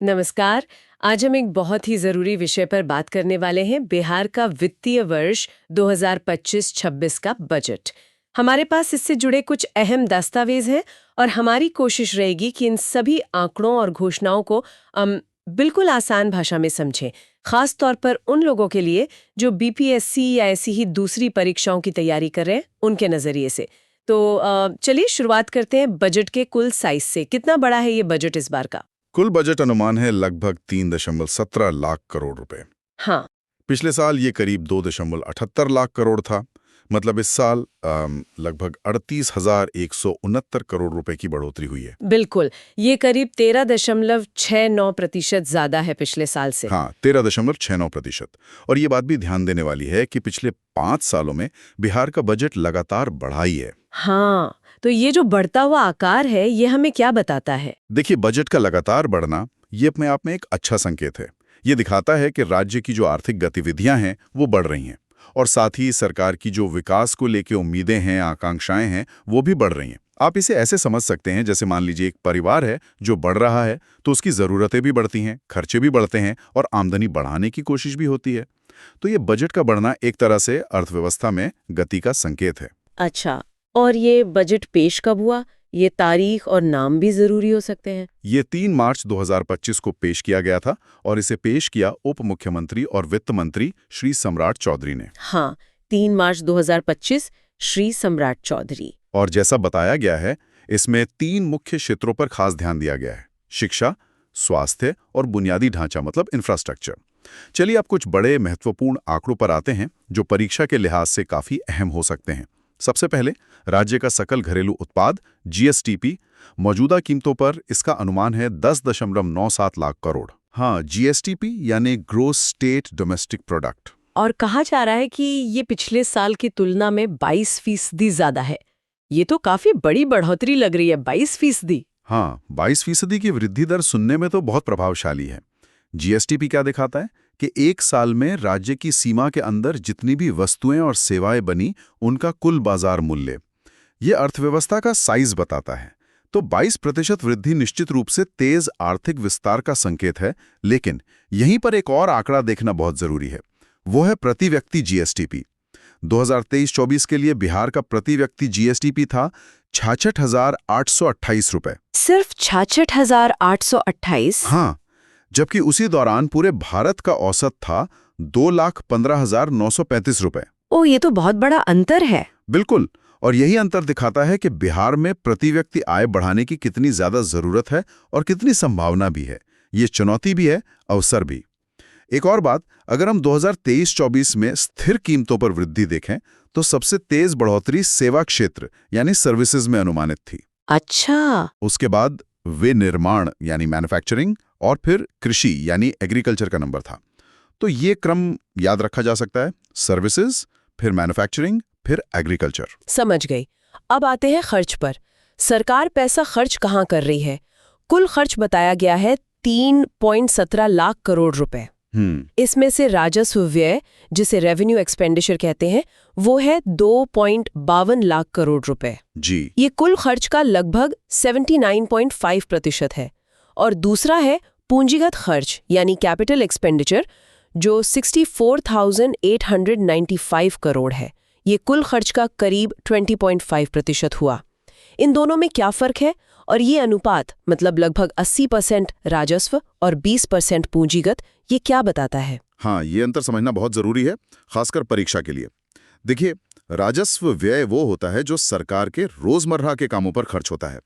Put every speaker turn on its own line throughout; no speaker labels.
नमस्कार। आज हम एक बहुत ही ज़रूरी विषय पर बात करने वाले हैं, बिहार का वित्तीय वर्ष 2025-26 का बजट। हमारे पास इससे जुड़े कुछ अहम दस्तावेज हैं और हमारी कोशिश रहेगी कि इन सभी आंकड़ों और घोषणाओं को हम बिल्कुल आसान भाषा में समझें, खास तौर पर उन लोगों के लिए जो बीपीएससी या ऐसी ही दूसरी परीक्षाओं की तैयारी कर रहे हैं, उनके नज़रिए से। तो चलिए शुरुआत करते हैं बजट के कुल साइज से। कितना बड़ा है ये बजट इस बार का?
कुल बजट अनुमान है लगभग 3.17 लाख करोड़ रुपए।
हाँ।
पिछले साल ये करीब 2.78 लाख करोड़ था। मतलब इस साल लगभग 38,169 करोड़ रुपए की बढ़ोतरी हुई है।
बिल्कुल, ये करीब 13.69% ज्यादा है पिछले साल से।
हाँ, 13.69%। और ये बात भी ध्यान देने वाली है कि पिछले 5 सालों में बिहार का बजट लगातार बढ़ा ही है।
हाँ, तो ये जो बढ़ता हुआ आकार है, ये हमें क्या बताता है?
देखिए, बजट का लगातार बढ़ना ये अपने आप में एक अच्छा संकेत है। ये दिखाता है कि राज्य की जो आर्थिक गतिविधियां हैं वो बढ़ रही हैं, और साथ ही सरकार की जो विकास को लेके उम्मीदें हैं, आकांक्षाएं हैं, वो भी बढ़ रही हैं। आप इसे ऐसे समझ सकते हैं, जैसे मान लीजिए एक परिवार है जो बढ़ रहा है, तो उसकी ज़रूरतें भी बढ़ती हैं, खर्चे भी बढ़ते हैं और आमदनी बढ़ाने की कोशिश भी होती है। तो ये बजट का बढ़ना एक तरह से अर्थव्यवस्था में गति का संकेत है।
अच्छा, और ये बजट पेश कब हुआ? ये तारीख और नाम भी जरूरी हो सकते हैं।
ये 3 मार्च 2025 को पेश किया गया था, और इसे पेश किया उप मुख्यमंत्री और वित्त मंत्री श्री सम्राट चौधरी ने।
हाँ, 3 मार्च 2025, श्री सम्राट चौधरी।
और जैसा बताया गया है, इसमें 3 मुख्य क्षेत्रों पर खास ध्यान दिया गया है: शिक्षा, स्वास्थ्य और बुनियादी ढांचा, मतलब इंफ्रास्ट्रक्चर। चलिए अब कुछ बड़े महत्वपूर्ण आंकड़ों पर आते हैं जो परीक्षा के लिहाज से काफी अहम हो सकते हैं। सबसे पहले राज्य का सकल घरेलू उत्पाद जीएसटीपी। मौजूदा कीमतों पर इसका अनुमान है 10.97 लाख करोड़। हाँ, जीएसटीपी यानी ग्रोस स्टेट डोमेस्टिक प्रोडक्ट।
और कहा जा रहा है कि ये पिछले साल की तुलना में 22% ज्यादा है। ये तो काफी बड़ी बढ़ोतरी लग रही है, 22%।
हाँ, 22% की वृद्धि दर सुनने में तो बहुत प्रभावशाली है। जीएसटीपी क्या दिखाता है कि एक साल में राज्य की सीमा के अंदर जितनी भी वस्तुएं और सेवाएं बनी, उनका कुल बाजार मूल्य, ये अर्थव्यवस्था का साइज बताता है। तो 22% वृद्धि निश्चित रूप से तेज आर्थिक विस्तार का संकेत है, लेकिन यहीं पर एक और आंकड़ा देखना बहुत जरूरी है। वो है प्रति व्यक्ति जीएसटीपी। 2023-24 के लिए बिहार का प्रति व्यक्ति जीएसटीपी था 66,828 रुपए।
सिर्फ 66,828?
हाँ, जबकि उसी दौरान पूरे भारत का औसत था 2,15,935 रुपए।
ओ, ये तो बहुत बड़ा अंतर है।
बिल्कुल, और यही अंतर दिखाता है कि बिहार में प्रति व्यक्ति आय बढ़ाने की कितनी ज्यादा जरूरत है और कितनी संभावना भी है। ये चुनौती भी है, अवसर भी। एक और बात, अगर हम 2023-24 में स्थिर कीमतों पर वृद्धि देखें, तो सबसे तेज बढ़ोतरी सेवा क्षेत्र यानी सर्विसेज में अनुमानित थी।
अच्छा।
उसके बाद विनिर्माण यानी मैन्युफैक्चरिंग, और फिर कृषि यानी एग्रीकल्चर का नंबर था। तो ये क्रम याद रखा जा सकता है: सर्विसेज, फिर मैन्युफैक्चरिंग, फिर एग्रीकल्चर।
समझ गई। अब आते हैं खर्च पर। सरकार पैसा खर्च कहाँ कर रही है? कुल खर्च बताया गया है 3.17 लाख करोड़ रुपए। इसमें से राजस्व व्यय, जिसे रेवेन्यू एक्सपेंडिचर कहते हैं, वो है 2.52 लाख करोड़ रुपए।
जी।
ये कुल खर्च का लगभग 79.5% है। और दूसरा है पूंजीगत खर्च यानी कैपिटल एक्सपेंडिचर, जो 64,895 करोड़ है। ये कुल खर्च का करीब 20.5% हुआ। इन दोनों में क्या फर्क है? और ये अनुपात, मतलब लगभग 80% राजस्व और 20% पूंजीगत, ये क्या बताता है?
हाँ, ये अंतर समझना बहुत जरूरी है, खासकर परीक्षा के लिए। देखिए, राजस्व व्यय वो होता है जो सरकार के रोजमर्रा के कामों पर खर्च होता है,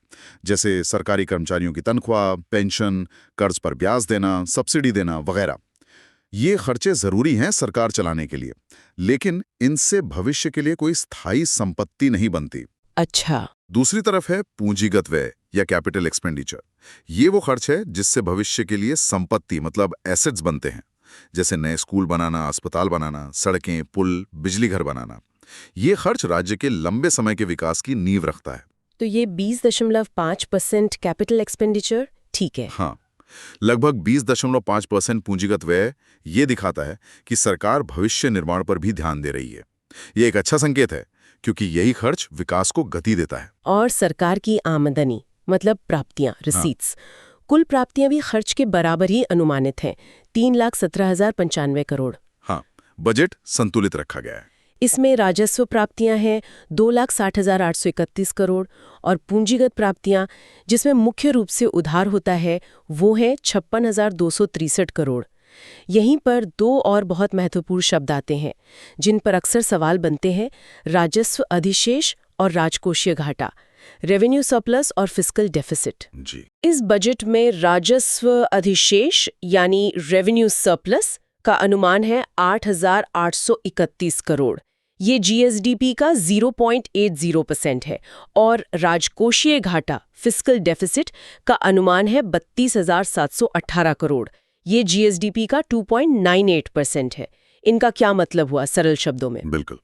जैसे सरकारी कर्मचारियों की तनख्वाह, पेंशन, कर्ज पर ब्याज देना, सब्सिडी देना वगैरह। ये खर्चे जरूरी हैं सरकार चलाने के लिए, लेकिन इनसे भविष्य के लिए कोई स्थायी संपत्ति नहीं बनती।
अच्छा।
दूसरी तरफ है पूंजीगत व्यय या कैपिटल एक्सपेंडिचर। ये वो खर्च है जिससे भविष्य के लिए संपत्ति, मतलब एसेट्स बनते हैं, जैसे नए स्कूल बनाना, अस्पताल बनाना, सड़कें, पुल, बिजली घर बनाना। ये खर्च राज्य के लंबे समय के विकास की नींव रखता है।
तो ये 20.5% कैपिटल एक्सपेंडिचर, ठीक है।
हाँ, लगभग 20.5% पूंजीगत व्यय ये दिखाता है कि सरकार भविष्य निर्माण पर भी ध्यान दे रही है। ये एक अच्छा संकेत है, क्योंकि यही खर्च विकास को गति देता है।
और सरकार की आमदनी, मतलब प्राप्तियां, रिसीट्स, कुल प्राप्तियां भी खर्च के बराबर ही अनुमानित हैं, 3,17,095 करोड़।
हाँ, बजट संतुलित रखा गया है।
इसमें राजस्व प्राप्तियां हैं 2,60,831 करोड़ और पूंजीगत प्राप्तियां, जिसमें मुख्य रूप से उधार होता है, वो है 56,263 करोड़। यहीं पर दो और बहुत महत्वपूर्ण शब्द आते हैं जिन पर अक्सर सवाल बनते हैं, राजस्व अधिशेष और राजकोषीय घाटा, रेवेन्यू सरप्लस और फिस्कल डेफिसिट।
जी।
इस बजट में राजस्व अधिशेष यानी रेवेन्यू सरप्लस का अनुमान है 8,831 करोड़। ये जीएसडीपी का 0.80% है और राजकोषीय घाटा फिस्कल डेफिसिट का अनुमान है 32,718 करोड़। ये जीएसडीपी का 2.98% है। इनका क्या मतलब हुआ सरल शब्दों में?
बिल्कुल,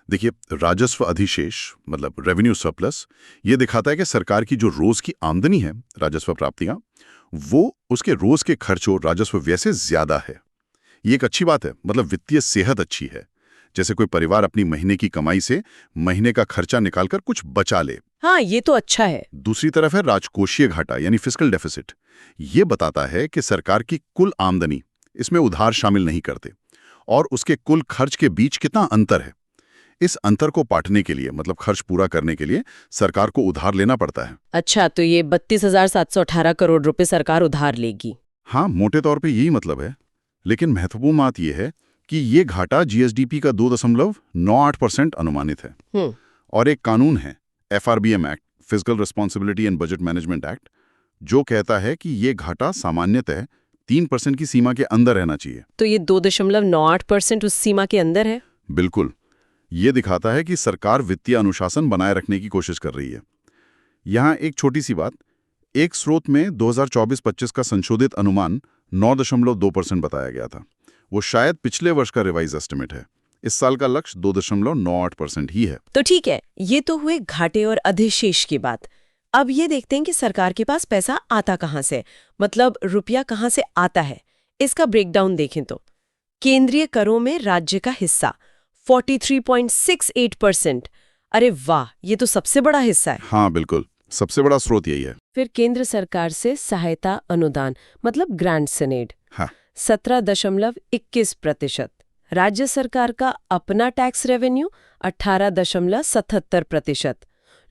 देखिए, राजस्व अधिशेष मतलब रेवेन्यू सरप्लस ये दिखाता है कि सरकार की जो रोज की आमदनी है, राजस्व प्राप्तियां, वो उसके रोज के खर्च और राजस्व व्यय से ज्यादा है। ये एक अच्छी बात है, मतलब वित्तीय सेहत अच्छी है। जैसे कोई परिवार अपनी महीने की कमाई से महीने का खर्चा निकालकर कुछ बचा ले।
हाँ, ये तो अच्छा है।
दूसरी तरफ है राजकोषीय घाटा यानी फिस्कल डेफिसिट। ये बताता है कि सरकार की कुल आमदनी, इसमें उधार शामिल नहीं करते, और उसके कुल खर्च के बीच कितना अंतर है। इस अंतर को पाटने के लिए, मतलब खर्च पूरा करने के लिए, सरकार को उधार लेना पड़ता है।
अच्छा, तो ये 32,718 करोड़ रुपए सरकार उधार लेगी।
हाँ, मोटे तौर पे यही मतलब है। लेकिन महत्वपूर्ण बात यह है कि ये घाटा जीएसडीपी का 2.98% अनुमानित है। और एक कानून है, FRBM act, physical responsibility and budget management act, जो कहता है कि ये घाटा सामान्यतः 3% की सीमा के अंदर रहना चाहिए।
तो ये 2.98% उस सीमा के अंदर है।
बिल्कुल, ये दिखाता है कि सरकार वित्तीय अनुशासन बनाए रखने की कोशिश कर रही है। यहाँ एक छोटी सी बात, एक स्रोत में 2024-25 का संशोधित अनुमान 9.2% बताया गया था। वो शायद पिछले वर्ष का रिवाइज एस्टिमेट है। इस साल का लक्ष्य 2.98% ही है।
तो ठीक है, ये तो हुए घाटे और अधिशेष की बात। अब ये देखते हैं कि सरकार के पास पैसा आता कहाँ से, मतलब रुपया कहाँ से आता है। इसका ब्रेकडाउन देखें तो केंद्रीय करों में राज्य का हिस्सा 43.68%। अरे वाह, ये तो सबसे बड़ा हिस्सा है।
हाँ बिल्कुल, सबसे बड़ा स्रोत यही है।
फिर केंद्र सरकार से सहायता अनुदान मतलब ग्रांट सनेड,
हाँ,
17.21%। राज्य सरकार का अपना टैक्स रेवेन्यू 18.77%।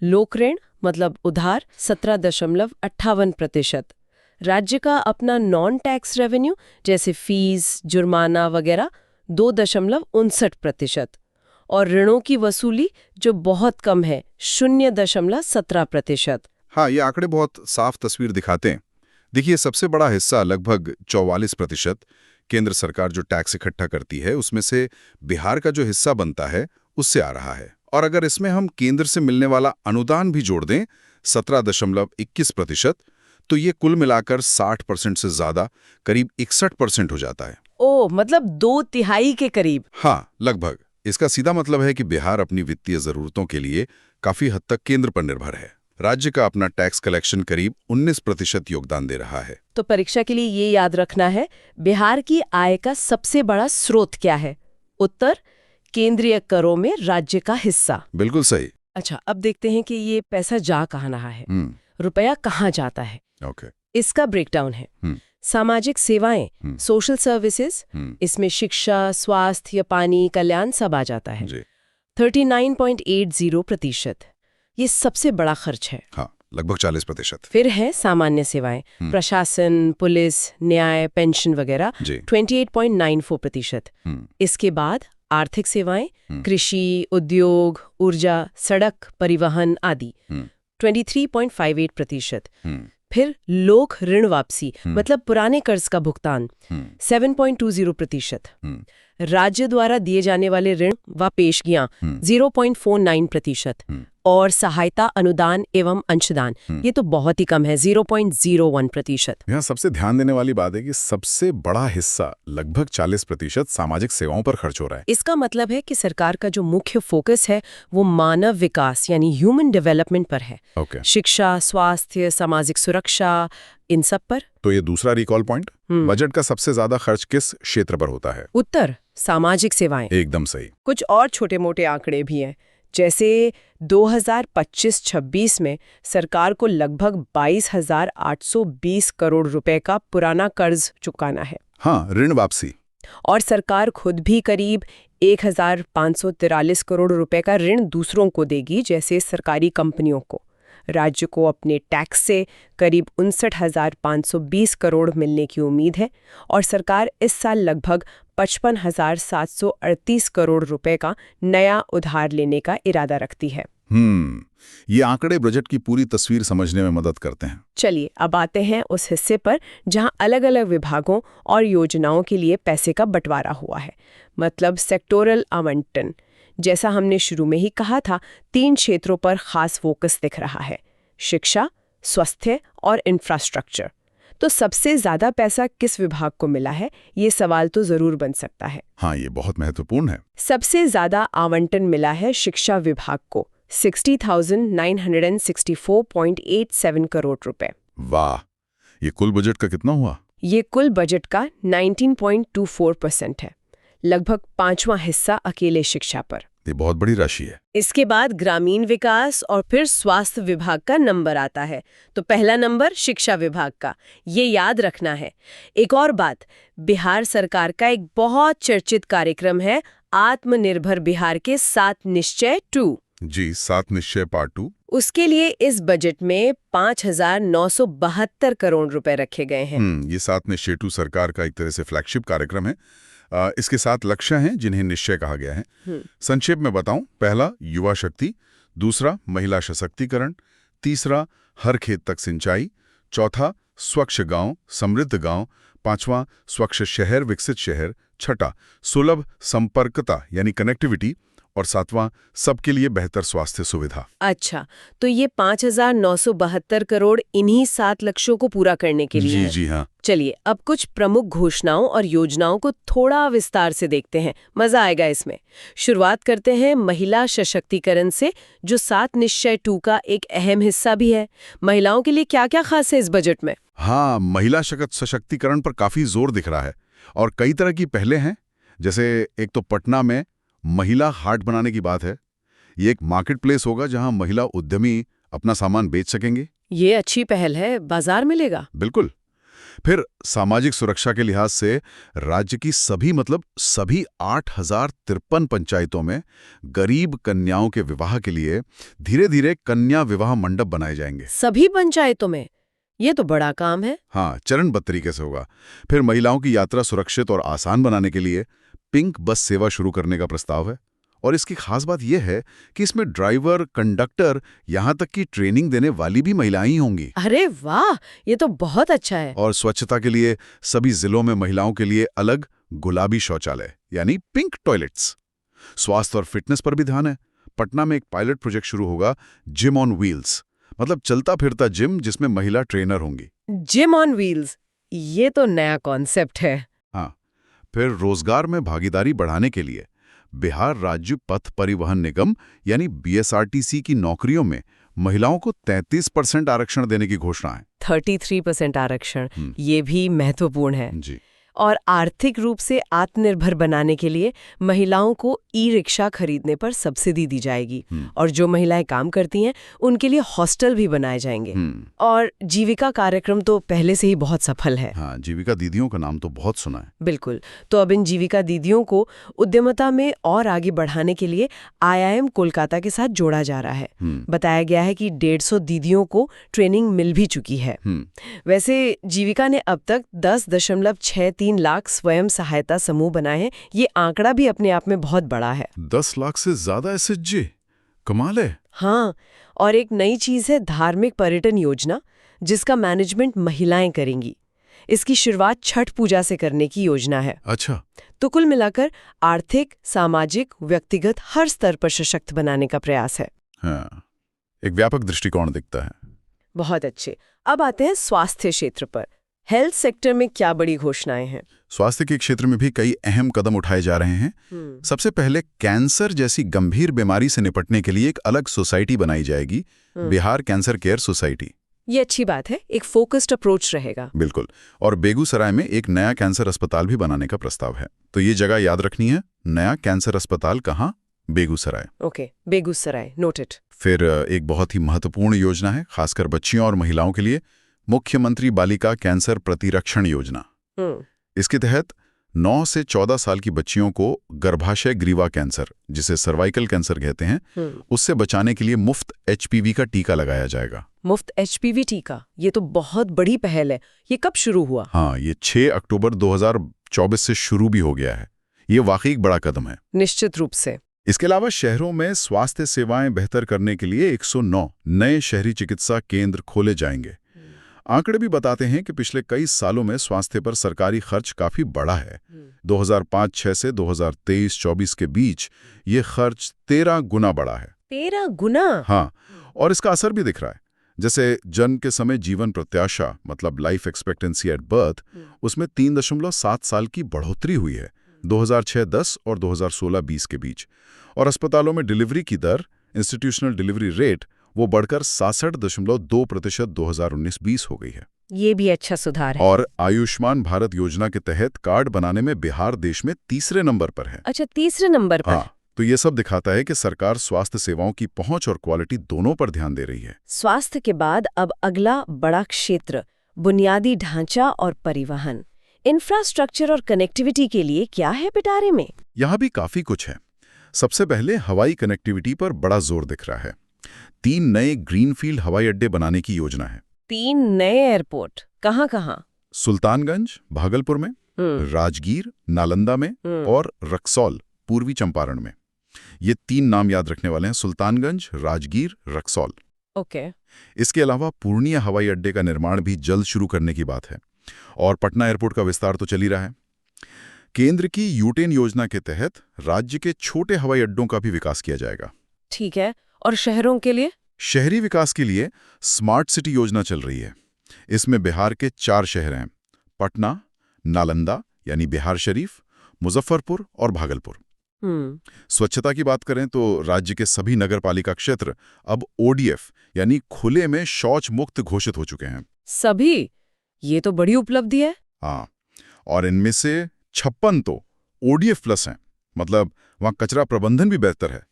लोक ऋण मतलब उधार 17.58%। राज्य का अपना नॉन टैक्स रेवेन्यू जैसे फीस, जुर्माना वगैरह 2.59%। और ऋणों की वसूली जो बहुत कम है 0.17%।
हाँ, ये आंकड़े बहुत साफ तस्वीर दिखाते हैं। देखिए, सबसे बड़ा हिस्सा लगभग 44% केंद्र सरकार जो टैक्स इकट्ठा करती है उसमें से बिहार का जो हिस्सा बनता है उससे आ रहा है। और अगर इसमें हम केंद्र से मिलने वाला अनुदान भी जोड़ दें 17.21%, तो ये कुल मिलाकर 60% से ज्यादा, करीब 61% हो जाता है।
ओह, मतलब 2/3 के करीब।
हाँ, लगभग। इसका सीधा मतलब है कि बिहार अपनी वित्तीय जरूरतों के लिए काफी हद तक केंद्र पर निर्भर है। राज्य का अपना टैक्स कलेक्शन करीब 19% योगदान दे रहा है।
तो परीक्षा के लिए ये याद रखना है, बिहार की आय का सबसे बड़ा स्रोत क्या है? उत्तर, केंद्रीय करों में राज्य का हिस्सा।
बिल्कुल सही।
अच्छा, अब देखते हैं कि ये पैसा जा कहाँ रहा है, रुपया कहाँ जाता है।
ओके।
इसका ब्रेकडाउन है। सामाजिक सेवाएं, सोशल सर्विसेज, इसमें शिक्षा, स्वास्थ्य, पानी, कल्याण सब आ जाता है। 39.80%। ये सबसे बड़ा खर्च है।
हाँ, लगभग 40%।
फिर है सामान्य सेवाएं, प्रशासन, पुलिस, न्याय, पेंशन वगैरह 28.94%। इसके बाद आर्थिक सेवाएं, कृषि, उद्योग, ऊर्जा, सड़क, परिवहन आदि 23.58%। फिर लोक ऋण वापसी मतलब पुराने कर्ज का भुगतान 7.20%। राज्य द्वारा दिए जाने वाले ऋण व पेशगियां 0.49%। और सहायता अनुदान एवं अंशदान ये तो बहुत ही कम है, 0.01%।
यहाँ सबसे ध्यान देने वाली बात है कि सबसे बड़ा हिस्सा लगभग 40% सामाजिक सेवाओं पर खर्च हो रहा है।
इसका मतलब है कि सरकार का जो मुख्य फोकस है वो मानव विकास यानी ह्यूमन डेवलपमेंट पर है। शिक्षा, स्वास्थ्य, सामाजिक सुरक्षा, इन सब पर।
तो ये दूसरा रिकॉल पॉइंट, बजट का सबसे ज्यादा खर्च किस क्षेत्र पर होता है?
उत्तर, सामाजिक सेवाएं।
एकदम सही।
कुछ और छोटे मोटे आंकड़े भी हैं। जैसे 2025-26 में सरकार को लगभग 22,820 करोड़ रुपए का पुराना कर्ज चुकाना है।
हाँ, ऋण वापसी।
और सरकार खुद भी करीब 1,543 करोड़ रुपए का ऋण दूसरों को देगी, जैसे सरकारी कंपनियों को। राज्य को अपने टैक्स से करीब 59,520 करोड़ मिलने की उम्मीद है और सरकार इस साल लगभग 55,738 करोड़ रुपए का नया उधार लेने का इरादा रखती है।
ये आंकड़े बजट की पूरी तस्वीर समझने में मदद करते हैं।
चलिए अब आते हैं उस हिस्से पर जहां अलग-अलग विभागों और योजनाओं के लिए पैसे का बंटवारा हुआ है, मतलब सेक्टोरल आवंटन। जैसा हमने शुरू में ही कहा था, 3 क्षेत्रों पर खास फोकस दिख रहा है: शिक्षा, स्वास्थ्य और इंफ्रास्ट्रक्चर। तो सबसे ज्यादा पैसा किस विभाग को मिला है, ये सवाल तो जरूर बन सकता है।
हाँ, ये बहुत महत्वपूर्ण है।
सबसे ज्यादा आवंटन मिला है शिक्षा विभाग को, 60,964.87 करोड़ रुपए।
वाह, ये कुल बजट का कितना हुआ?
ये कुल बजट का 19.24% है, लगभग 5वां हिस्सा अकेले शिक्षा पर।
ये बहुत बड़ी राशि है।
इसके बाद ग्रामीण विकास और फिर स्वास्थ्य विभाग का नंबर आता है। तो पहला नंबर शिक्षा विभाग का, ये याद रखना है। एक और बात, बिहार सरकार का एक बहुत चर्चित कार्यक्रम है आत्मनिर्भर बिहार के 7 निश्चय 2।
जी, 7 निश्चय पार्ट 2। उसके
लिए इस बजट में 5,972 करोड़ रुपए रखे गए हैं।
ये 7 निश्चय 2 सरकार का एक तरह से फ्लैगशिप कार्यक्रम है। इसके 7 लक्ष्य हैं जिन्हें निश्चय कहा गया है। संक्षेप में बताऊं, पहला युवा शक्ति, दूसरा महिला सशक्तिकरण, तीसरा हर खेत तक सिंचाई, चौथा स्वच्छ गांव समृद्ध गांव, पांचवा स्वच्छ शहर विकसित शहर, छठा सुलभ संपर्कता यानी कनेक्टिविटी और सातवां सबके लिए बेहतर स्वास्थ्य सुविधा।
अच्छा, तो ये 5,972 करोड़ इन्हीं 7 लक्ष्यों को पूरा करने के लिए
जी हाँ।
चलिए अब कुछ प्रमुख घोषणाओं और योजनाओं को थोड़ा विस्तार से देखते हैं, मजा आएगा इसमें। शुरुआत करते हैं महिला सशक्तिकरण से, जो 7 निश्चय 2 का एक अहम हिस्सा भी है। महिलाओं के लिए क्या क्या खास है इस बजट में?
हाँ, महिला सशक्तिकरण पर काफी जोर दिख रहा है और कई तरह की पहले हैं। जैसे एक तो पटना में महिला हाट बनाने की बात है। ये एक मार्केट प्लेस होगा जहां महिला उद्यमी अपना सामान बेच सकेंगे।
ये अच्छी पहल है, बाजार मिलेगा।
बिल्कुल। फिर सामाजिक सुरक्षा के लिहाज से राज्य की सभी 8,053 पंचायतों में गरीब कन्याओं के विवाह के लिए धीरे धीरे कन्या विवाह मंडप बनाए जाएंगे।
सभी पंचायतों में? ये तो बड़ा काम है।
हाँ, चरणबद्ध तरीके से होगा। फिर महिलाओं की यात्रा सुरक्षित और आसान बनाने के लिए पिंक बस सेवा शुरू करने का प्रस्ताव है। और इसकी खास बात यह है कि इसमें ड्राइवर, कंडक्टर, यहाँ तक कि ट्रेनिंग देने वाली भी महिलाएं ही होंगी।
अरे वाह, ये तो बहुत अच्छा है।
और स्वच्छता के लिए सभी जिलों में महिलाओं के लिए अलग गुलाबी शौचालय यानी पिंक टॉयलेट्स। स्वास्थ्य और फिटनेस पर भी ध्यान है। पटना में एक पायलट प्रोजेक्ट शुरू होगा, जिम ऑन व्हील्स, मतलब चलता फिरता जिम जिसमें महिला ट्रेनर होंगी।
जिम ऑन व्हील्स, ये तो नया कॉन्सेप्ट है।
हाँ, फिर रोजगार में भागीदारी बढ़ाने के लिए बिहार राज्य पथ परिवहन निगम यानी BSRTC की नौकरियों में महिलाओं को 33% आरक्षण देने की घोषणा है।
33% आरक्षण, ये भी महत्वपूर्ण है
जी।
और आर्थिक रूप से आत्मनिर्भर बनाने के लिए महिलाओं को ई-रिक्शा खरीदने पर सब्सिडी दी जाएगी और जो महिलाएं काम करती हैं उनके लिए हॉस्टल भी बनाए जाएंगे। और जीविका कार्यक्रम तो पहले से ही बहुत सफल है।
हाँ, जीविका दीदियों का नाम तो बहुत सुना है।
बिल्कुल। तो अब इन जीविका दीदियों को उद्यमता में और आगे बढ़ाने के लिए IIM कोलकाता के साथ जोड़ा जा रहा है। बताया गया है कि 150 दीदियों को ट्रेनिंग मिल भी चुकी है। वैसे जीविका ने अब तक 10.63 लाख स्वयं सहायता समूह बनाए हैं। ये आंकड़ा भी अपने आप में बहुत बड़ा है।
10 लाख से ज्यादा SHG, कमाल है।
हाँ, और एक नई चीज है धार्मिक पर्यटन योजना, जिसका मैनेजमेंट महिलाएं करेंगी। इसकी शुरुआत छठ पूजा से करने की योजना है।
अच्छा।
तो कुल मिलाकर आर्थिक, सामाजिक, व्यक्तिगत हर स्तर पर सशक्त बनाने का प्रयास है।
हाँ, एक व्यापक दृष्टिकोण दिखता है।
बहुत अच्छे। अब आते हैं स्वास्थ्य क्षेत्र पर। हेल्थ सेक्टर में क्या बड़ी घोषणाएं हैं?
स्वास्थ्य के क्षेत्र में भी कई अहम कदम उठाए जा रहे हैं। सबसे पहले कैंसर जैसी गंभीर बीमारी से निपटने के लिए एक अलग सोसाइटी बनाई जाएगी, बिहार कैंसर केयर सोसाइटी।
ये अच्छी बात है, एक फोकस्ड अप्रोच रहेगा।
बिल्कुल। और बेगूसराय में एक नया कैंसर अस्पताल भी बनाने का प्रस्ताव है। तो ये जगह याद रखनी है, नया कैंसर अस्पताल कहाँ? बेगूसराय।
Okay, Begusarai, noted.
फिर एक बहुत ही महत्वपूर्ण योजना है, खासकर बच्चियों और महिलाओं के लिए, मुख्यमंत्री बालिका कैंसर प्रतिरक्षण योजना। इसके तहत 9 से 14 साल की बच्चियों को गर्भाशय ग्रीवा कैंसर, जिसे सर्वाइकल कैंसर कहते हैं, उससे बचाने के लिए मुफ्त HPV का टीका लगाया जाएगा।
मुफ्त HPV टीका, ये तो बहुत बड़ी पहल है। ये कब शुरू हुआ?
हाँ, ये 6 अक्टूबर 2024 से शुरू भी हो गया है। ये वाकई एक बड़ा कदम है।
निश्चित रूप से।
इसके अलावा शहरों में स्वास्थ्य सेवाएं बेहतर करने के लिए 109 नए शहरी चिकित्सा केंद्र खोले जाएंगे। आंकड़े भी बताते हैं कि पिछले कई सालों में स्वास्थ्य पर सरकारी खर्च काफी बढ़ा है। 2005-6 से 2023-24 के बीच ये खर्च 13 गुना बढ़ा है।
13 गुना?
हाँ, और इसका असर भी दिख रहा है। जैसे जन्म के समय जीवन प्रत्याशा, मतलब लाइफ एक्सपेक्टेंसी एट बर्थ, उसमें 3.7 साल की बढ़ोतरी हुई है 2006-10 और 2016-20 के बीच। और अस्पतालों में डिलीवरी की दर, इंस्टीट्यूशनल डिलीवरी रेट, वो बढ़कर 66.2% 2019-20 हो गई है।
ये भी अच्छा सुधार है।
और आयुष्मान भारत योजना के तहत कार्ड बनाने में बिहार देश में तीसरे नंबर पर है।
अच्छा, तीसरे नंबर पर।
हाँ, तो ये सब दिखाता है कि सरकार स्वास्थ्य सेवाओं की पहुंच और क्वालिटी दोनों पर ध्यान दे रही है।
स्वास्थ्य के बाद अब अगला बड़ा क्षेत्र बुनियादी ढांचा और परिवहन, इंफ्रास्ट्रक्चर और कनेक्टिविटी के लिए क्या है पिटारे में?
यहाँ भी काफी कुछ है। सबसे पहले हवाई कनेक्टिविटी पर बड़ा जोर दिख रहा है। 3 नए ग्रीनफील्ड हवाई अड्डे बनाने की योजना है।
3 नए एयरपोर्ट कहाँ?
सुल्तानगंज भागलपुर में, राजगीर नालंदा में और रक्सौल पूर्वी चंपारण में। ये 3 नाम याद रखने वाले हैं, सुल्तानगंज, राजगीर, रक्सौल।
ओके।
इसके अलावा पूर्णिया हवाई अड्डे का निर्माण भी जल्द शुरू करने की बात है। और पटना एयरपोर्ट का विस्तार तो चल ही रहा है। केंद्र की यूटेन योजना के तहत राज्य के छोटे हवाई अड्डों का भी विकास किया जाएगा।
ठीक है, और शहरों के लिए?
शहरी विकास के लिए स्मार्ट सिटी योजना चल रही है। इसमें बिहार के 4 शहर हैं, पटना, नालंदा यानी बिहार शरीफ, मुजफ्फरपुर और भागलपुर। स्वच्छता की बात करें तो राज्य के सभी नगरपालिका क्षेत्र अब ODF यानी खुले में शौच मुक्त घोषित हो चुके हैं।
सभी? ये तो बड़ी उपलब्धि है।
हाँ, और इनमें से 56 तो ODF प्लस हैं, मतलब वहाँ कचरा प्रबंधन भी बेहतर है।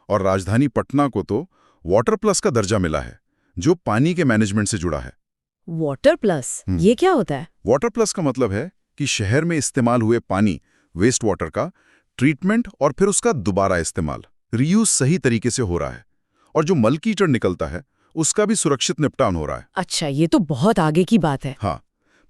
और राजधानी पटना को तो वाटर प्लस का दर्जा मिला है, जो पानी के मैनेजमेंट से जुड़ा है।
वाटर प्लस, ये क्या होता है?
वाटर प्लस का मतलब है कि शहर में इस्तेमाल हुए पानी, वेस्ट वाटर का ट्रीटमेंट और फिर उसका दोबारा इस्तेमाल, रीयूज सही तरीके से हो रहा है। और जो मल कीचड़ निकलता है उसका भी सुरक्षित निपटान हो रहा है।
अच्छा, ये तो बहुत आगे की बात है।
हाँ,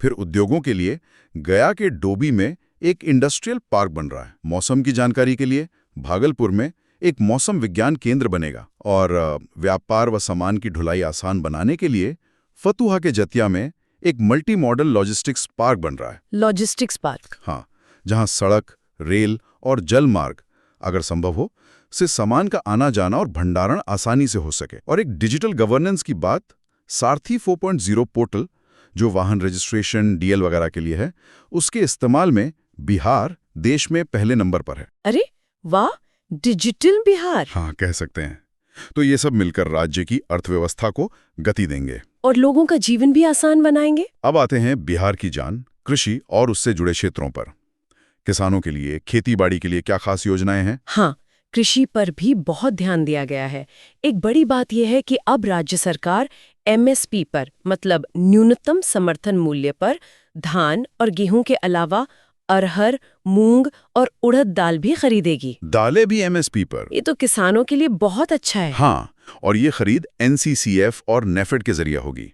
फिर उद्योगों के लिए गया के डोबी में एक इंडस्ट्रियल पार्क बन रहा है। मौसम की जानकारी के लिए भागलपुर में एक मौसम विज्ञान केंद्र बनेगा। और व्यापार व सामान की ढुलाई आसान बनाने के लिए फतुहा के जतिया में एक मल्टी मॉडल लॉजिस्टिक्स पार्क बन रहा है।
Logistics park?
हाँ, जहां सड़क, रेल और जल मार्ग, अगर संभव हो, से सामान का आना जाना और भंडारण आसानी से हो सके। और एक डिजिटल गवर्नेंस की बात, सारथी 4.0 पोर्टल, जो वाहन रजिस्ट्रेशन, DL वगैरह के लिए है, उसके इस्तेमाल में बिहार देश में पहले नंबर पर है।
अरे वाह, डिजिटल बिहार!
हाँ, कह सकते हैं। तो ये सब मिलकर राज्य की अर्थव्यवस्था को गति देंगे
और लोगों का जीवन भी आसान बनाएंगे।
अब आते हैं बिहार की जान, कृषि और उससे जुड़े क्षेत्रों पर। किसानों के लिए, खेती-बाड़ी के लिए क्या खास योजनाएं हैं?
हाँ, कृषि पर भी बहुत ध्यान दिया गया है। एक बड़ी बात यह है कि अब राज्य सरकार MSP पर, मतलब न्यूनतम समर्थन मूल्य पर, धान और गेहूं के अलावा अरहर, मूंग और उड़द दाल भी खरीदेगी।
दालें भी MSP पर?
ये तो किसानों के लिए बहुत अच्छा है।
हाँ, और ये खरीद NCCF और NAFED के जरिए होगी।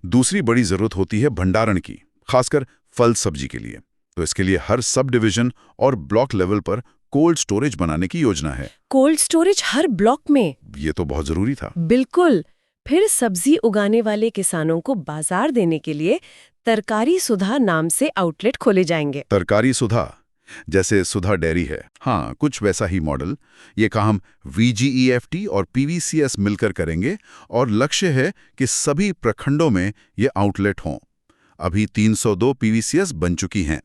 दूसरी बड़ी जरूरत होती है भंडारण की, खासकर फल सब्जी के लिए। तो इसके लिए हर सब डिवीजन और ब्लॉक लेवल पर कोल्ड स्टोरेज बनाने की योजना है।
कोल्ड स्टोरेज हर ब्लॉक में?
ये तो बहुत जरूरी था।
बिल्कुल। फिर सब्जी उगाने वाले किसानों को बाजार देने के लिए तरकारी सुधा नाम से आउटलेट खोले जाएंगे।
तरकारी सुधा, जैसे सुधा डेयरी है। हाँ, कुछ वैसा ही मॉडल। ये काम VGEFT और PVCS मिलकर करेंगे और लक्ष्य है कि सभी प्रखंडों में ये आउटलेट हों। अभी 302 PVCS बन चुकी हैं।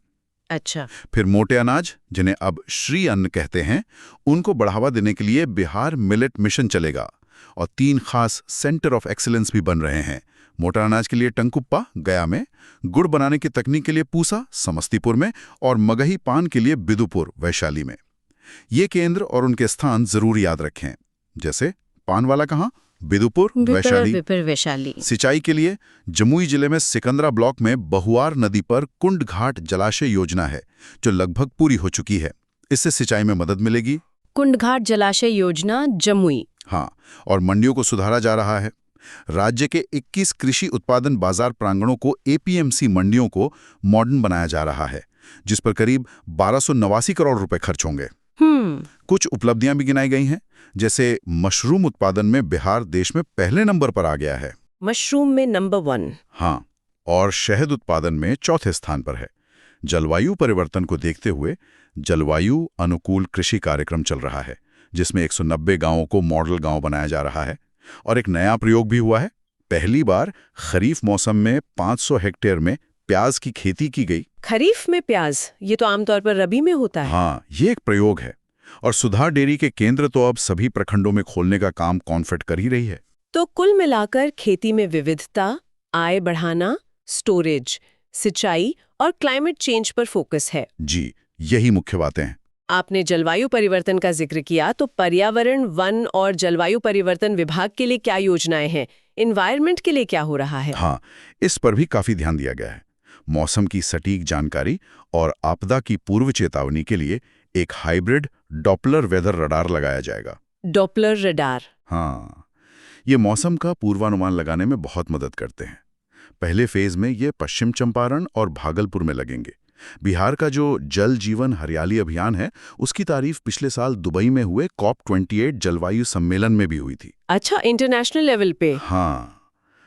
अच्छा।
फिर मोटे अनाज, जिन्हें अब श्री अन्न कहते हैं, उनको बढ़ावा देने के लिए बिहार मिलेट मिशन चलेगा। और 3 खास सेंटर ऑफ एक्सीलेंस भी बन रहे हैं। मोटा अनाज के लिए टंकुप्पा गया में, गुड़ बनाने की तकनीक के लिए पूसा समस्तीपुर में और मगही पान के लिए बिदुपुर वैशाली में। ये केंद्र और उनके स्थान जरूर याद रखें, जैसे पानवाला कहाँ, बिदुपुर, वैशाली।
विपर वैशाली।
सिंचाई के लिए जमुई जिले में सिकंदरा ब्लॉक में बहुआर नदी पर कुंड घाट जलाशय योजना है, जो लगभग पूरी हो चुकी है। इससे सिंचाई में मदद मिलेगी।
कुंड घाट जलाशय योजना, जमुई।
हाँ, और मंडियों को सुधारा जा रहा है। राज्य के 21 कृषि उत्पादन बाजार प्रांगणों को एपीएमसी मंडियों को मॉडर्न बनाया जा रहा है, जिस पर करीब 1289 करोड़ रुपए खर्च होंगे। कुछ उपलब्धियां भी गिनाई गई हैं, जैसे मशरूम उत्पादन में बिहार देश में पहले नंबर पर आ गया है।
मशरूम में नंबर 1।
हाँ, और शहद उत्पादन में चौथे स्थान पर है। जलवायु परिवर्तन को देखते हुए जलवायु अनुकूल कृषि कार्यक्रम चल रहा है, जिसमें 190 गांवों को मॉडल गांव बनाया जा रहा है। और एक नया प्रयोग भी हुआ है। पहली बार खरीफ मौसम में 500 हेक्टेयर में प्याज की खेती की गई।
खरीफ में प्याज, ये तो आमतौर पर रबी में होता है।
हाँ, ये एक प्रयोग है। और सुधार डेयरी के केंद्र तो अब सभी प्रखंडों में खोलने का काम कॉन्फेड कर ही रही है।
तो कुल मिलाकर खेती में विविधता, आय बढ़ाना, स्टोरेज, सिंचाई और क्लाइमेट चेंज पर फोकस है।
जी, यही मुख्य बातें हैं।
आपने जलवायु परिवर्तन का जिक्र किया, तो पर्यावरण, वन और जलवायु परिवर्तन विभाग के लिए क्या योजनाएं हैं? एनवायरनमेंट के लिए क्या हो रहा है?
हाँ, इस पर भी काफी ध्यान दिया गया है। मौसम की सटीक जानकारी और आपदा की पूर्व चेतावनी के लिए एक हाइब्रिड डॉपलर वेदर रडार लगाया जाएगा।
Doppler radar?
हाँ, ये मौसम का पूर्वानुमान लगाने में बहुत मदद करते हैं। पहले फेज में ये पश्चिम चंपारण और भागलपुर में लगेंगे। बिहार का जो जल जीवन हरियाली अभियान है, उसकी तारीफ पिछले साल दुबई में हुए COP28 जलवायु सम्मेलन में भी हुई थी।
अच्छा, इंटरनेशनल लेवल पे?
हाँ,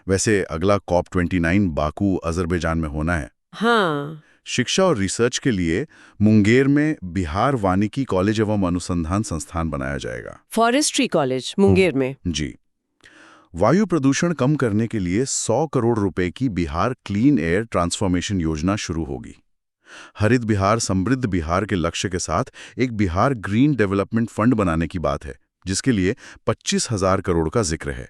वैसे अगला COP29 बाकू, अजरबैजान में होना है।
हाँ।
शिक्षा और रिसर्च के लिए मुंगेर में बिहार वानिकी कॉलेज एवं अनुसंधान संस्थान बनाया जाएगा।
फॉरेस्ट्री कॉलेज मुंगेर में?
जी। वायु प्रदूषण कम करने के लिए 100 करोड़ रुपए की बिहार क्लीन एयर ट्रांसफॉर्मेशन योजना शुरू होगी। हरित बिहार समृद्ध बिहार के लक्ष्य के साथ एक बिहार ग्रीन डेवलपमेंट फंड बनाने की बात है, जिसके लिए 25,000 करोड़ का जिक्र है।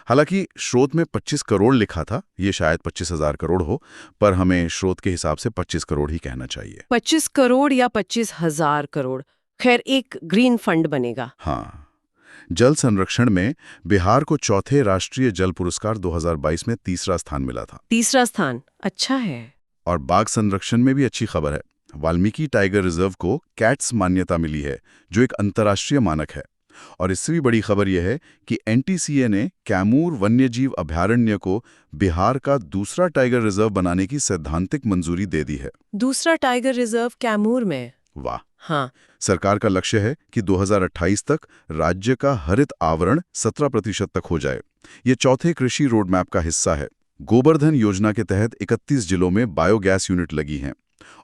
हालांकि स्रोत में 25 करोड़ लिखा था, ये शायद 25,000 करोड़ हो, पर हमें स्रोत के हिसाब से 25 करोड़ ही कहना चाहिए।
25 करोड़ या 25,000 करोड़, खैर एक ग्रीन फंड बनेगा।
हाँ, जल संरक्षण में बिहार को चौथे राष्ट्रीय जल पुरस्कार 2022 में तीसरा स्थान मिला था।
तीसरा स्थान, अच्छा है।
और बाघ संरक्षण में भी अच्छी खबर है। वाल्मीकि टाइगर रिजर्व को कैट्स मान्यता मिली है, जो एक अंतर्राष्ट्रीय मानक है। और इससे भी बड़ी खबर यह है कि NTCA ने कैमूर वन्यजीव अभयारण्य को बिहार का दूसरा टाइगर रिजर्व बनाने की सैद्धांतिक मंजूरी दे दी है।
दूसरा टाइगर रिजर्व कैमूर में?
वाह।
हाँ।
सरकार का लक्ष्य है कि 2028 तक राज्य का हरित आवरण 17% तक हो जाए। ये चौथे कृषि रोड मैप का हिस्सा है। गोबर्धन योजना के तहत 31 जिलों में बायोगैस यूनिट लगी हैं।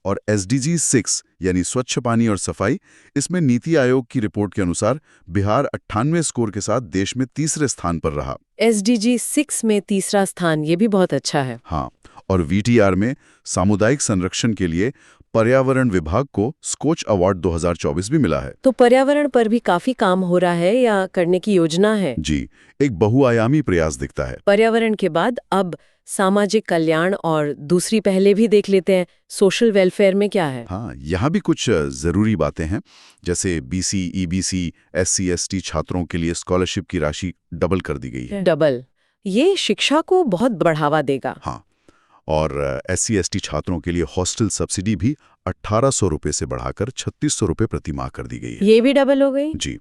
और SDG 6 यानी स्वच्छ पानी और सफाई, इसमें नीति आयोग की रिपोर्ट के अनुसार बिहार 98 स्कोर के साथ देश में तीसरे स्थान पर रहा।
SDG 6 में तीसरा स्थान, ये भी बहुत अच्छा है।
हाँ, और VTR में सामुदायिक संरक्षण के लिए पर्यावरण विभाग को स्कोच अवार्ड 2024 भी मिला है।
तो पर्यावरण पर भी काफी काम हो रहा है या करने की योजना है?
जी, एक बहुआयामी प्रयास दिखता है।
पर्यावरण के बाद अब सामाजिक कल्याण और दूसरी पहले भी देख लेते हैं। सोशल वेलफेयर में क्या है?
हाँ, यहाँ भी कुछ जरूरी बातें हैं, जैसे BC, EBC, SC, ST छात्रों के लिए स्कॉलरशिप की राशि डबल कर दी गई है।
डबल? ये शिक्षा को बहुत बढ़ावा देगा।
हाँ, और SC, ST छात्रों के लिए हॉस्टल सब्सिडी भी 1800 रुपये से बढ़ाकर 3600 रुपये प्रति माह कर दी गई है।
ये भी डबल हो गई?
जी।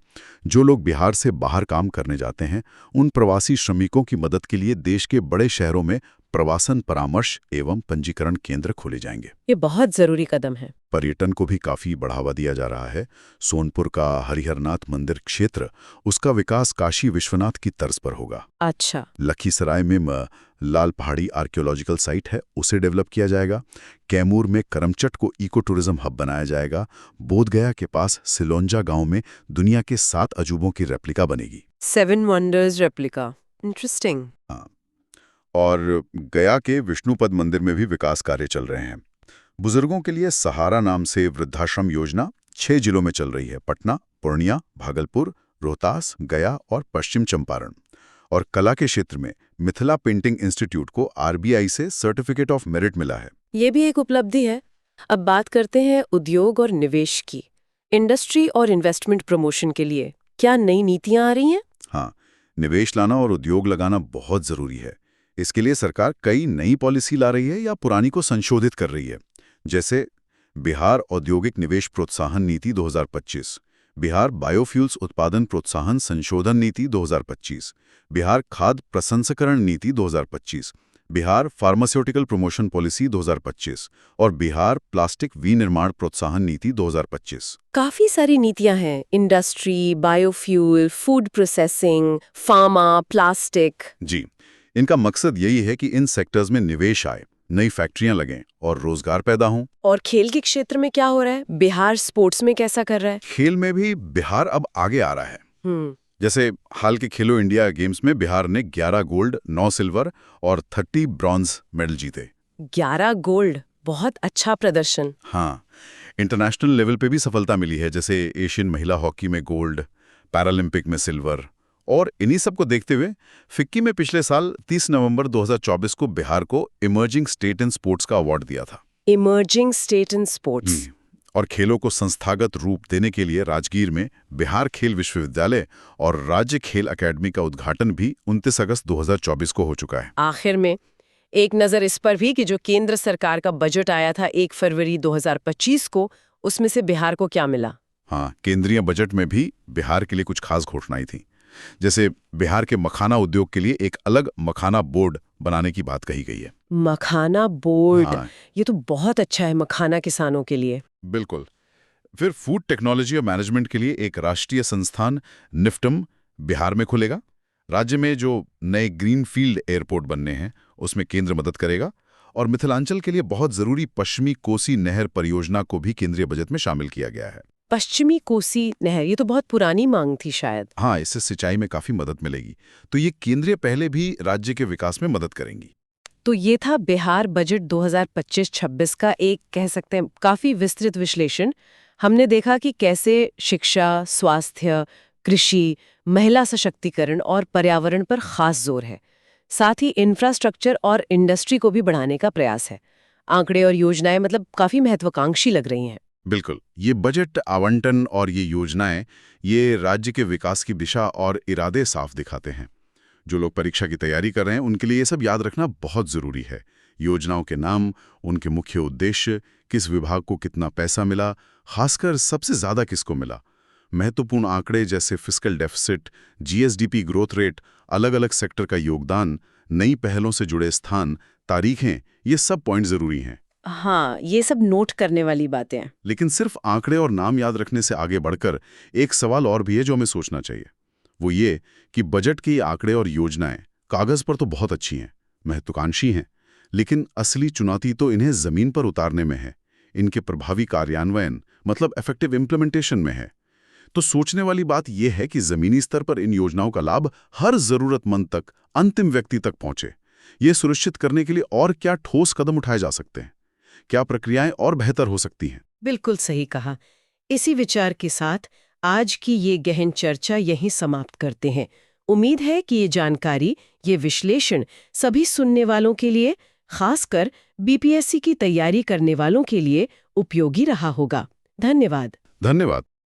जो लोग बिहार से बाहर काम करने जाते हैं, उन प्रवासी श्रमिकों की मदद के लिए देश के बड़े शहरों में प्रवासन परामर्श एवं पंजीकरण केंद्र खोले जाएंगे।
ये बहुत जरूरी कदम है।
पर्यटन को भी काफी बढ़ावा दिया जा रहा है। सोनपुर का हरिहरनाथ मंदिर क्षेत्र, उसका विकास काशी विश्वनाथ की तर्ज पर होगा।
अच्छा।
लखीसराय में लाल पहाड़ी आर्कियोलॉजिकल साइट है, उसे डेवलप किया जाएगा। कैमूर में करमचट को इको टूरिज्म हब बनाया जाएगा। बोधगया के पास सिलोंजा गांव में दुनिया के 7 अजूबों की रेप्लिका बनेगी।
7 वंडर्स रेप्लिका, इंटरेस्टिंग।
हाँ, और गया के विष्णुपद मंदिर में भी विकास कार्य चल रहे हैं। बुजुर्गों के लिए सहारा नाम से वृद्धाश्रम योजना 6 जिलों में चल रही है: पटना, पूर्णिया, भागलपुर, रोहतास, गया और पश्चिम चंपारण। और कला के क्षेत्र में मिथिला पेंटिंग इंस्टीट्यूट को RBI से सर्टिफिकेट ऑफ मेरिट मिला है।
ये भी एक उपलब्धि है। अब बात करते हैं उद्योग और निवेश की। इंडस्ट्री और इन्वेस्टमेंट प्रमोशन के लिए क्या नई नीतियां आ रही हैं?
हाँ, निवेश लाना और उद्योग लगाना बहुत जरूरी है। इसके लिए सरकार कई नई पॉलिसी ला रही है या पुरानी को संशोधित कर रही है। जैसे बिहार औद्योगिक निवेश प्रोत्साहन नीति 2025, बिहार बायोफ्यूल्स उत्पादन प्रोत्साहन संशोधन नीति 2025, बिहार खाद्य प्रसंस्करण नीति 2025, बिहार फार्मास्यूटिकल प्रमोशन पॉलिसी 2025 और बिहार प्लास्टिक विनिर्माण प्रोत्साहन नीति 2025।
काफी सारी नीतियां हैं। Industry, biofuel, food processing, pharma, plastic.
जी, इनका मकसद यही है कि इन सेक्टर्स में निवेश आए, नई फैक्ट्रियां लगें और रोजगार पैदा हों।
और खेल के क्षेत्र में क्या हो रहा है? बिहार स्पोर्ट्स में कैसा कर रहा है?
खेल में भी बिहार अब आगे आ रहा है। जैसे हाल के खेलो इंडिया गेम्स में बिहार ने 11 गोल्ड, 9 सिल्वर और 30 ब्रॉन्ज मेडल जीते।
11 गोल्ड, बहुत अच्छा प्रदर्शन।
हाँ, इंटरनेशनल लेवल पे भी सफलता मिली है, जैसे एशियन महिला हॉकी में गोल्ड, पैरालंपिक में सिल्वर। और इन्हीं सब को देखते हुए फिक्की में पिछले साल 30 नवंबर 2024 को बिहार को इमर्जिंग स्टेट इन स्पोर्ट्स का अवार्ड दिया था।
Emerging state in sports.
और खेलों को संस्थागत रूप देने के लिए राजगीर में बिहार खेल विश्वविद्यालय और राज्य खेल अकेडमी का उद्घाटन भी 29 अगस्त 2024 को हो चुका है।
आखिर में एक नज़र इस पर भी कि जो केंद्र सरकार का बजट आया था 1 फरवरी 2025 को, उसमें से बिहार को क्या मिला?
हाँ, केंद्रीय बजट में भी बिहार के लिए कुछ खास घोषणाएं थी। जैसे बिहार के मखाना उद्योग के लिए एक अलग मखाना बोर्ड बनाने की बात कही गई है।
मखाना बोर्ड।
हाँ,
ये तो बहुत अच्छा है मखाना किसानों के लिए।
बिल्कुल। फिर फूड टेक्नोलॉजी और मैनेजमेंट के लिए एक राष्ट्रीय संस्थान निफ्टम बिहार में खुलेगा। राज्य में जो नए ग्रीनफील्ड एयरपोर्ट बनने हैं उसमें केंद्र मदद करेगा। और मिथिलांचल के लिए बहुत जरूरी पश्चिमी कोसी नहर परियोजना को भी केंद्रीय बजट में शामिल किया गया है।
पश्चिमी कोसी नहर, ये तो बहुत पुरानी मांग थी शायद।
हाँ, इससे सिंचाई में काफी मदद मिलेगी। तो ये केंद्रीय पहले भी राज्य के विकास में मदद करेंगी।
तो ये था बिहार बजट 2025-26 का एक, कह सकते हैं, काफी विस्तृत विश्लेषण। हमने देखा कि कैसे शिक्षा, स्वास्थ्य, कृषि, महिला सशक्तिकरण और पर्यावरण पर खास जोर है। साथ ही इंफ्रास्ट्रक्चर और इंडस्ट्री को भी बढ़ाने का प्रयास है। आंकड़े और योजनाएं मतलब काफी महत्वाकांक्षी लग रही हैं।
बिल्कुल, ये बजट आवंटन और ये योजनाएं ये राज्य के विकास की दिशा और इरादे साफ दिखाते हैं। जो लोग परीक्षा की तैयारी कर रहे हैं उनके लिए ये सब याद रखना बहुत जरूरी है। योजनाओं के नाम, उनके मुख्य उद्देश्य, किस विभाग को कितना पैसा मिला, खासकर सबसे ज्यादा किसको मिला, महत्वपूर्ण आंकड़े जैसे fiscal deficit, GSDP growth rate, अलग अलग सेक्टर का योगदान, नई पहलों से जुड़े स्थान, तारीखें, ये सब पॉइंट जरूरी हैं।
हाँ, ये सब नोट करने वाली बातें हैं।
लेकिन सिर्फ आंकड़े और नाम याद रखने से आगे बढ़कर एक सवाल और भी है जो हमें सोचना चाहिए। वो ये कि बजट के ये आंकड़े और योजनाएं कागज पर तो बहुत अच्छी हैं, महत्वाकांक्षी हैं, लेकिन असली चुनौती तो इन्हें जमीन पर उतारने में है, इनके प्रभावी कार्यान्वयन मतलब इफेक्टिव इम्प्लीमेंटेशन में है। तो सोचने वाली बात यह है कि जमीनी स्तर पर इन योजनाओं का लाभ हर जरूरतमंद तक, अंतिम व्यक्ति तक पहुंचे। ये सुनिश्चित करने के लिए और क्या ठोस कदम उठाए जा सकते हैं? क्या प्रक्रियाएं और बेहतर हो सकती हैं?
बिल्कुल सही कहा। इसी विचार के साथ आज की ये गहन चर्चा यहीं समाप्त करते हैं। उम्मीद है कि ये जानकारी, ये विश्लेषण सभी सुनने वालों के लिए, खासकर बीपीएससी की तैयारी करने वालों के लिए उपयोगी रहा होगा। धन्यवाद।
धन्यवाद।